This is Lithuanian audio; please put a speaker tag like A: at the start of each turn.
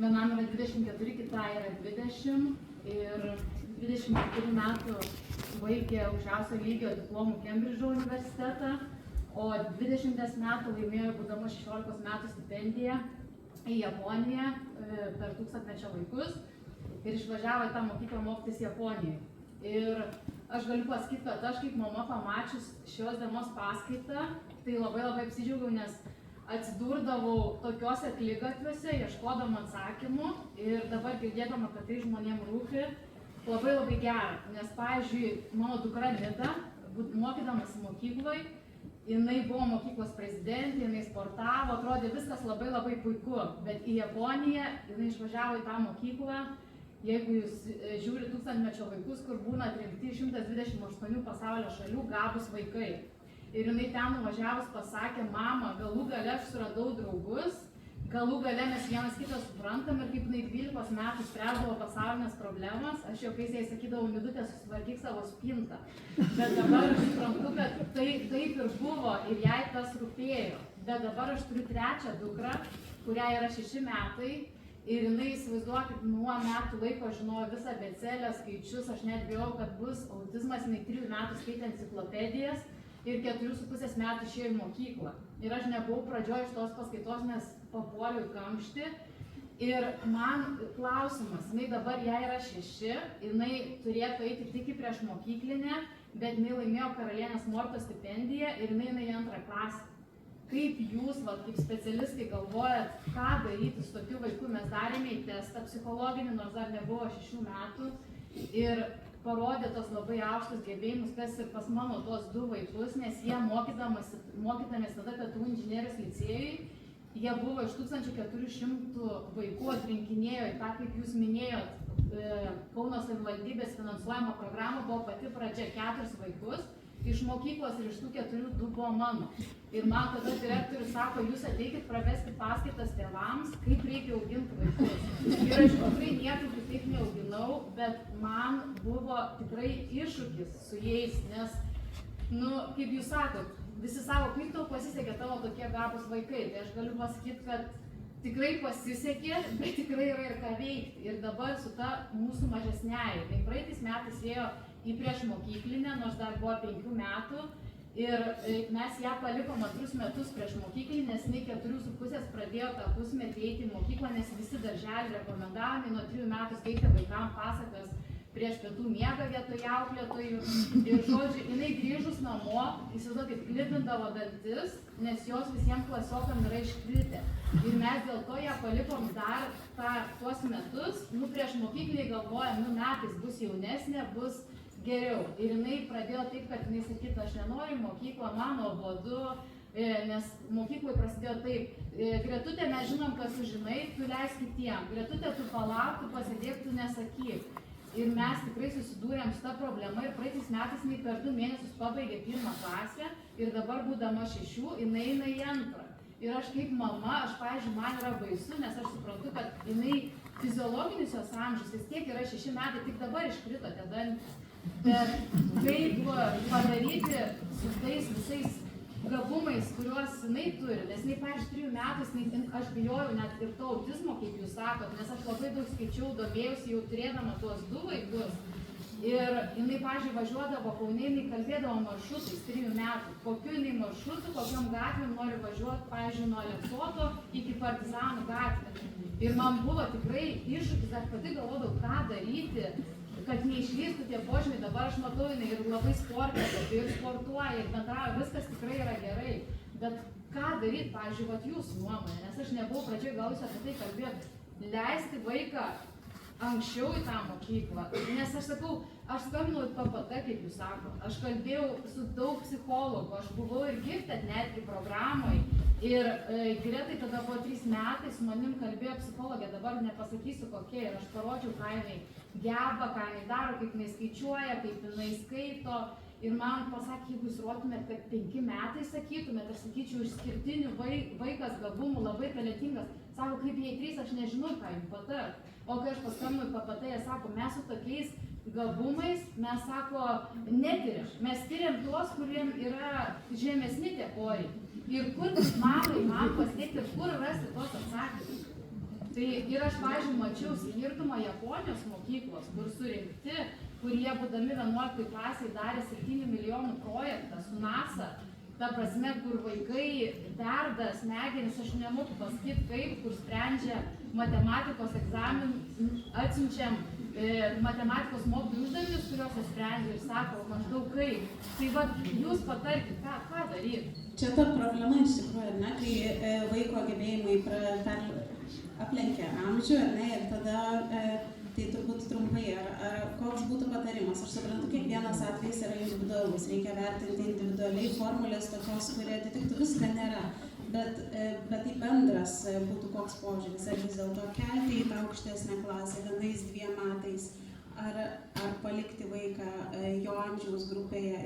A: Vienam yra 24, kitai yra 20 ir 24 metų baigė aukščiausio lygio diplomų Kembridžo universitetą, o 20 metų laimėjo būdama 16 metų stipendiją į Japoniją per tūkstantmečio vaikus ir išvažiavo į tą mokyklą mokytis Japonijai. Ir aš galiu pasakyti, kad aš kaip mama pamačius šios dienos paskaitą, tai labai apsidžiaugiau, nes atsidurdavau tokiuose akligatviuose, ieškodama atsakymų ir dabar girdėdama, kad tai žmonėm rūpi, labai gera. Nes, pavyzdžiui, mano dukra Nida, mokydamasi mokykloje, jinai buvo mokyklos prezidentė, jinai sportavo, atrodė viskas labai puiku, bet į Japoniją jinai išvažiavo į tą mokyklą. Jeigu jūs žiūri tūkstantmečio vaikus, kur būna atrinkti 128 pasaulio šalių gabūs vaikai. Ir jinai ten nuvažiavus pasakė, mama, galų gale aš suradau draugus, galų gale mes vienas kitą suprantam ir kaip jinai 12 metų spręsdavo pasaulinės problemas, aš juokais jai sakydavau, Midutė, susitvarkyk savo spintą. Bet dabar aš suprantu, kad taip ir buvo ir jai tas rūpėjo. Bet dabar aš turiu trečią dukrą, kuriai yra 6 metai. Ir jinai, įsivaizduokit, nuo metų laiko žinojo visą abėcėlę, skaičius, aš net bijau, kad bus autizmas, jinai 3 metų skaitė enciklopedijas ir 4,5 metų išėjo į mokyklą. Ir aš nebuvau pradžioj iš tos paskaitos, nes papuoliau į kamštį. Ir man klausimas, jinai dabar jai yra 6, jinai turėtų eiti tik į prieš mokyklinę, bet jinai laimėjo Karalienės Mortos stipendiją ir jinai į 2 klasę. Kaip jūs, kaip specialistai, galvojat, ką daryti su tokiu vaiku? Mes darėme į testą psichologinį, nors dar nebuvo 6 metų ir parodė tos labai aukštus gebėjimus, kas ir pas mano tos 2 vaikus, nes jie mokydamės tada Ktu inžinerijos licėjui, jie buvo iš 1400 vaikų atrinkinėjo į tą, kaip jūs minėjot, Kauno savivaldybės finansuojama programa, buvo pati pradžia 4 vaikus. Iš mokyklos ir iš tų 4 2 buvo mano. Ir man tada direktorius sako, jūs ateikit pravesti paskaitas tėvams, kaip reikia auginti vaikus. Ir aš tikrai niekaip taip neauginau, bet man buvo tikrai iššūkis su jais, nes, kaip jūs sakot, visi sako, kaip tau pasisekė tavo tokie gabūs vaikai. Tai aš galiu pasakyti, kad tikrai pasisekė, bet tikrai yra ir ką veikti. Ir dabar su ta mūsų mažesniaja. Tai praeitais metais ėjo į prieš mokyklinę, nors dar buvo 5 metų. Ir mes ją palikom 2 metus prieš mokyklinį, nes jinai 4,5 pradėjo tą pusmetį eiti į mokyklą, nes visi darželį rekomendavome, nuo 3 metų skaitė vaikams pasakas prieš pietų miegą vietoj auklėtojų. Ir žodžiu, jinai grįžus namo, įsivaizduokit, klibindavo dantis, nes jos visiems klasiokam yra iškritę. Ir mes dėl to ją palikom dar tuos metus, prieš mokyklį galvojam, metais bus jaunesnė, bus geriau. Ir jinai pradėjo taip, kad jinai sakytų, aš nenoriu mokyklą, man nuobodu, nes mokykloje prasidėjo taip. Gretutė, mes žinom, kad tu žinai, tu leisk kitiem. Gretutė, tu palauk, tu pasėdėk, tu nesakyk. Ir mes tikrai susidūrėm su ta problema ir praeitais metais jinai per 2 mėnesius pabaigė 1 klasę ir dabar būdama 6, jinai eina į 2. Ir aš kaip mama, pavyzdžiui, man yra baisu, nes aš suprantu, kad jinai fiziologinis jos amžius, vis tiek yra 6 metai, tik dabar iškrito tie dantys. Bet kaip padaryti su tais visais gabumais, kuriuos jinai turi, nes jinai, pavyzdžiui, 3 metais, aš bijojau net ir to autizmo, kaip jūs sakot, nes aš labai daug skaičiau, domėjausi jau turėdama tuos 2 vaikus. Ir jinai, pavyzdžiui, važiuodavo Kaune, jinai kalbėdavo maršrutais 3 metų, kokiu jinai maršrutu, kokiom gatvėm nori važiuoti, pavyzdžiui, nuo Aleksoto iki Partizanų gatvės. Ir man buvo tikrai iššūkis, aš pati galvodavau, ką daryti, kad neišlystų tie požymiai. Dabar aš matau, jinai ir labai sportė, ir sportuoja, ir bendrauja, viskas tikrai yra gerai. Bet ką daryti, pavyzdžiui, jūsų nuomonė, nes aš nebuvau pradžioje, gal jūs apie tai kalbėt, leisti vaiką anksčiau į tą mokyklą, nes aš sakau, aš skambinau į PPT, kaip jūs sako, aš kalbėjau su daug psichologų, aš buvau ir gifted netgi programoje ir Gretai tada po 3 metai su manim kalbėjo psichologė, dabar nepasakysiu kokia ir aš parodžiau, ką jinai geba, ką jinai daro, kaip jinai skaičiuoja, kaip jinai skaito ir man pasakė, jeigu jūs rodomėt, kad 5 metai sakytumėt, aš sakyčiau, išskirtinių vaikas gabumų, labai talentingas, sako, kaip jai 3, aš nežinau, ką jums patart. O kai aš paskambinu į PPT, jie sako, mes su tokiais gabumais, mes sako, netiriam. Mes tyriam tuos, kuriem yra žemesni tie poreikiai. Ir kur mamai, man pasiekti, ir kur rasti tos atsakymus. Tai ir aš, pavyzdžiui, mačiau skirtumą Japonijos mokyklos, kur surinkti, kurie būdami 11 klasiai darė 7 milijonų projektą su NASA. Ta prasme, kur vaikai verda smegenis, aš nemoku pasakyti kaip, kur sprendžia matematikos egzaminus, atsiunčiam matematikos mokytojų uždavinius, kuriuos jie sprendžia ir sako maždaug kaip. Tai va, jūs patarkit, ką daryti?
B: Čia ta problema iš tikrųjų, ne, kai vaiko gebėjimai aplenkia amžių, ne, ir tada tai turbūt trumpai, koks būtų patarimas. Aš suprantu, kiekvienas atvejis yra individualus, reikia vertinti individualiai, formulės tokios, kurie atitiktų viską nėra. Bet tai bendras būtų koks požiūris, ar vis dėlto kelti į tą aukštesnę klasę 1-2 metais, ar palikti vaiką jo amžiaus grupėje